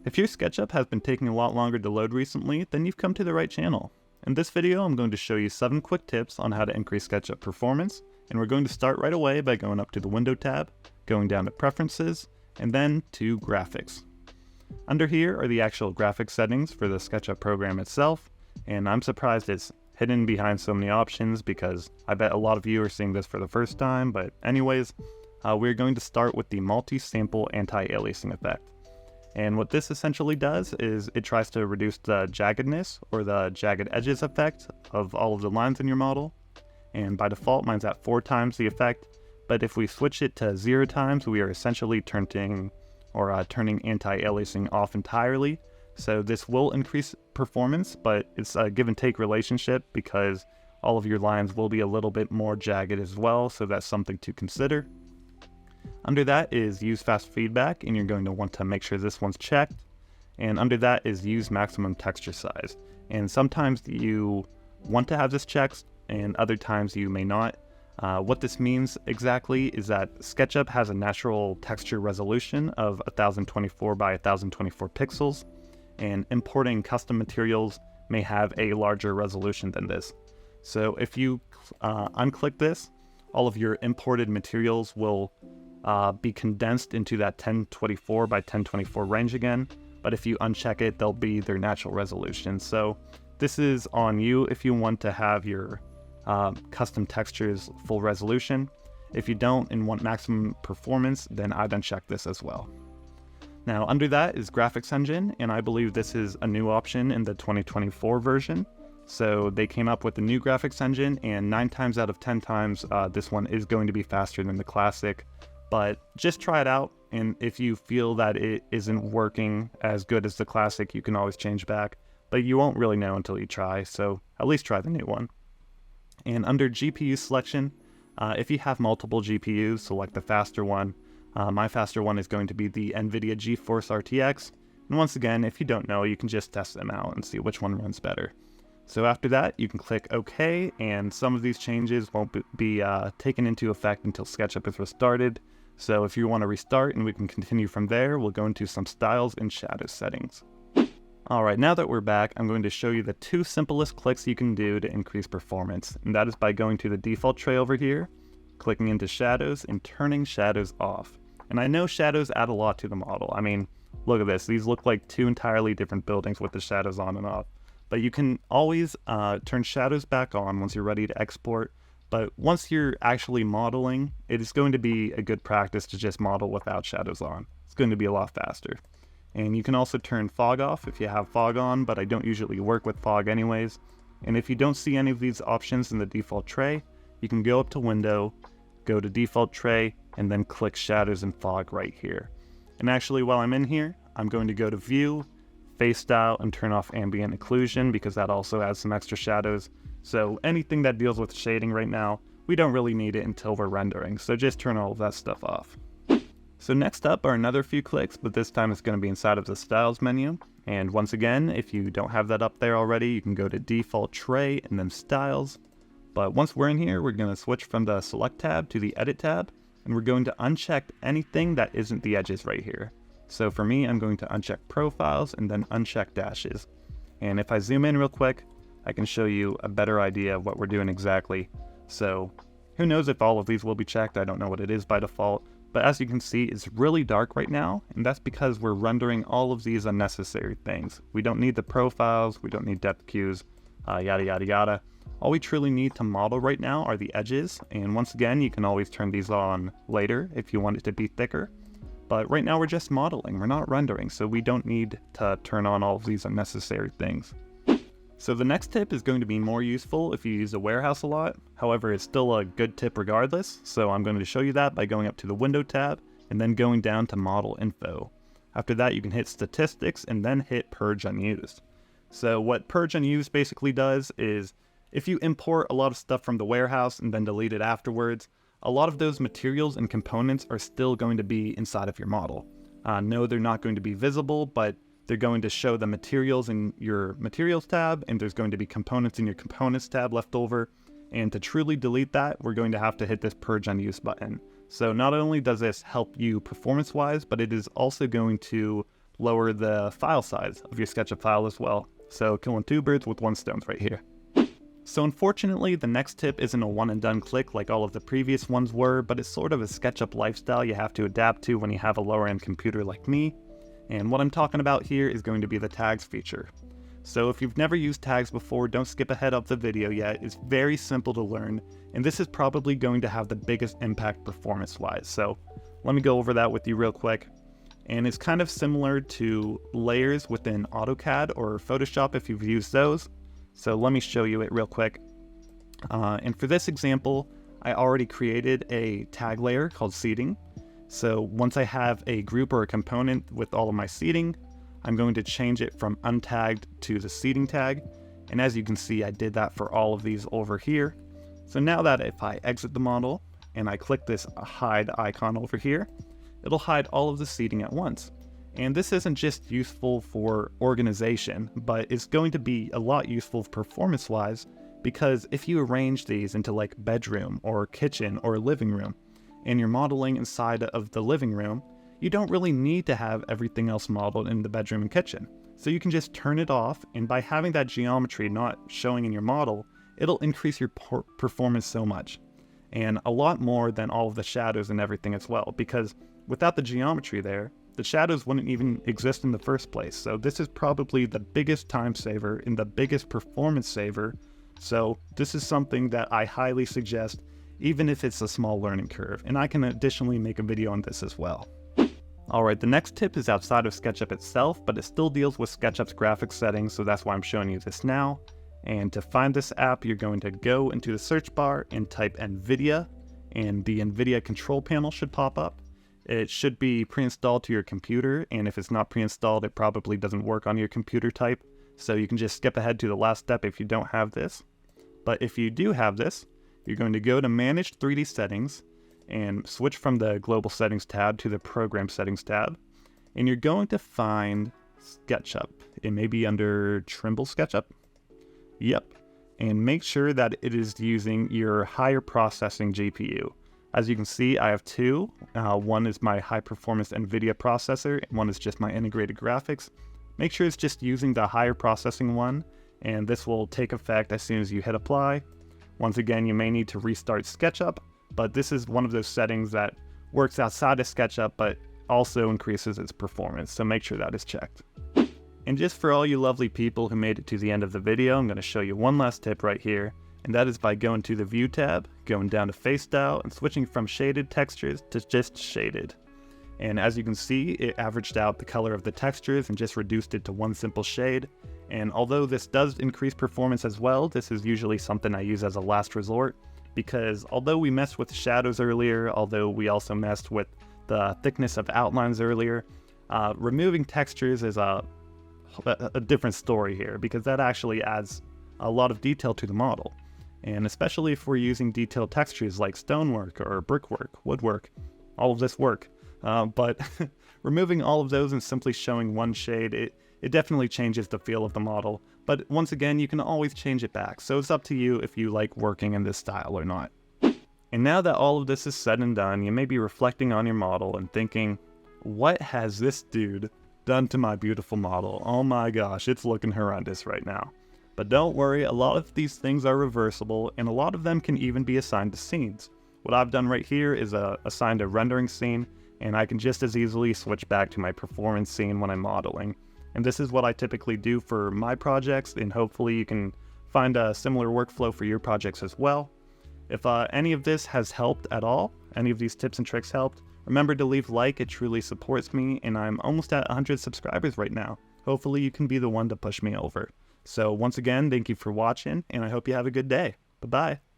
If your SketchUp has been taking a lot longer to load recently, then you've come to the right channel. In this video, I'm going to show you 7 quick tips on how to increase SketchUp performance, and we're going to start right away by going up to the Window tab, going down to Preferences, and then to Graphics. Under here are the actual graphics settings for the SketchUp program itself, and I'm surprised it's hidden behind so many options because I bet a lot of you are seeing this for the first time, but anyways, we're going to start with the multi-sample anti-aliasing effect. And what this essentially does is it tries to reduce the jaggedness or the jagged edges effect of all of the lines in your model. And by default, mine's at 4 times the effect. But if we switch it to 0 times, we are essentially turning anti-aliasing off entirely. So this will increase performance, but it's a give and take relationship because all of your lines will be a little bit more jagged as well. So that's something to consider. Under that is use fast feedback, and you're going to want to make sure this one's checked. And under that is use maximum texture size. And sometimes you want to have this checked, and other times you may not. What this means exactly is that SketchUp has a natural texture resolution of 1024 by 1024 pixels, and importing custom materials may have a larger resolution than this. So if you unclick this, all of your imported materials will be condensed into that 1024 by 1024 range again, but if you uncheck it, they'll be their natural resolution. So this is on you if you want to have your custom textures full resolution. If you don't and want maximum performance, then I'd uncheck this as well. Now under that is graphics engine, and I believe this is a new option in the 2024 version. So they came up with a new graphics engine, and 9 times out of 10 times this one is going to be faster than the classic. But just try it out, and if you feel that it isn't working as good as the classic, you can always change back. But you won't really know until you try, so at least try the new one. And under GPU selection, if you have multiple GPUs, select the faster one. My faster one is going to be the Nvidia GeForce RTX. And once again, if you don't know, you can just test them out and see which one runs better. So after that, you can click OK, and some of these changes won't be taken into effect until SketchUp is restarted. So if you want to restart and we can continue from there, we'll go into some styles and shadow settings. Alright, now that we're back, I'm going to show you the 2 simplest clicks you can do to increase performance. And that is by going to the default tray over here, clicking into shadows, and turning shadows off. And I know shadows add a lot to the model. I mean, look at this. These look like 2 entirely different buildings with the shadows on and off. But you can always turn shadows back on once you're ready to export. But once you're actually modeling, it is going to be a good practice to just model without shadows on. It's going to be a lot faster. And you can also turn fog off if you have fog on, but I don't usually work with fog anyways. And if you don't see any of these options in the default tray, you can go up to Window, go to Default Tray, and then click Shadows and Fog right here. And actually, while I'm in here, I'm going to go to View, Face Style, and turn off Ambient Occlusion because that also adds some extra shadows. So anything that deals with shading right now, we don't really need it until we're rendering, so just turn all of that stuff off. So next up are another few clicks, but this time it's going to be inside of the Styles menu. And once again, if you don't have that up there already, you can go to Default Tray and then Styles. But once we're in here, we're going to switch from the Select tab to the Edit tab, and we're going to uncheck anything that isn't the edges right here. So for me, I'm going to uncheck Profiles and then uncheck Dashes. And if I zoom in real quick, I can show you a better idea of what we're doing exactly. So who knows if all of these will be checked, I don't know what it is by default. But as you can see, it's really dark right now, and that's because we're rendering all of these unnecessary things. We don't need the profiles, we don't need depth cues, yada yada yada. All we truly need to model right now are the edges, and once again, you can always turn these on later if you want it to be thicker. But right now we're just modeling, we're not rendering, so we don't need to turn on all of these unnecessary things. So the next tip is going to be more useful if you use a warehouse a lot. However, it's still a good tip regardless, so I'm going to show you that by going up to the Window tab and then going down to Model Info. After that, you can hit Statistics and then hit Purge Unused. So what Purge Unused basically does is if you import a lot of stuff from the warehouse and then delete it afterwards, a lot of those materials and components are still going to be inside of your model. No, they're not going to be visible, but they're going to show the materials in your Materials tab, and there's going to be components in your Components tab left over. And to truly delete that, we're going to have to hit this Purge Unused button. So not only does this help you performance-wise, but it is also going to lower the file size of your SketchUp file as well. So killing two birds with one stone right here. So unfortunately, the next tip isn't a one and done click like all of the previous ones were, but it's sort of a SketchUp lifestyle you have to adapt to when you have a lower end computer like me. And what I'm talking about here is going to be the tags feature. So if you've never used tags before, don't skip ahead of the video yet. It's very simple to learn, and this is probably going to have the biggest impact performance-wise. So let me go over that with you real quick. And it's kind of similar to layers within AutoCAD or Photoshop if you've used those. So let me show you it real quick. And for this example, I already created a tag layer called seating. So once I have a group or a component with all of my seating, I'm going to change it from untagged to the seating tag. And as you can see, I did that for all of these over here. So now that if I exit the model and I click this hide icon over here, it'll hide all of the seating at once. And this isn't just useful for organization, but it's going to be a lot useful performance-wise, because if you arrange these into like bedroom or kitchen or living room, and you're modeling inside of the living room, you don't really need to have everything else modeled in the bedroom and kitchen. So you can just turn it off, and by having that geometry not showing in your model, it'll increase your performance so much. And a lot more than all of the shadows and everything as well, because without the geometry there, the shadows wouldn't even exist in the first place. So this is probably the biggest time saver and the biggest performance saver. So this is something that I highly suggest, even if it's a small learning curve. And I can additionally make a video on this as well. Alright, the next tip is outside of SketchUp itself, but it still deals with SketchUp's graphics settings, so that's why I'm showing you this now. And to find this app, you're going to go into the search bar and type Nvidia, and the Nvidia control panel should pop up. It should be pre-installed to your computer, and if it's not pre-installed, it probably doesn't work on your computer type, so you can just skip ahead to the last step if you don't have this. But if you do have this, you're going to go to Manage 3D Settings, and switch from the Global Settings tab to the Program Settings tab, and you're going to find SketchUp. It may be under Trimble SketchUp. Yep. And make sure that it is using your higher processing GPU. As you can see, I have two. One is my high-performance Nvidia processor, and one is just my integrated graphics. Make sure it's just using the higher processing one, and this will take effect as soon as you hit apply. Once again, you may need to restart SketchUp, but this is one of those settings that works outside of SketchUp, but also increases its performance, so make sure that is checked. And just for all you lovely people who made it to the end of the video, I'm going to show you one last tip right here. And that is by going to the View tab, going down to Face Style, and switching from shaded textures to just shaded. And as you can see, it averaged out the color of the textures and just reduced it to one simple shade. And although this does increase performance as well, this is usually something I use as a last resort, because although we messed with shadows earlier, although we also messed with the thickness of outlines earlier, removing textures is a different story here, because that actually adds a lot of detail to the model. And especially if we're using detailed textures like stonework or brickwork, woodwork, all of this work. But removing all of those and simply showing one shade, it definitely changes the feel of the model. But once again, you can always change it back. So it's up to you if you like working in this style or not. And now that all of this is said and done, you may be reflecting on your model and thinking, what has this dude done to my beautiful model? Oh my gosh, it's looking horrendous right now. But don't worry, a lot of these things are reversible, and a lot of them can even be assigned to scenes. What I've done right here is assigned a rendering scene, and I can just as easily switch back to my performance scene when I'm modeling. And this is what I typically do for my projects, and hopefully you can find a similar workflow for your projects as well. If any of this has helped at all, any of these tips and tricks helped, remember to leave a like, it truly supports me, and I'm almost at 100 subscribers right now. Hopefully you can be the one to push me over. So once again, thank you for watching, and I hope you have a good day. Bye-bye.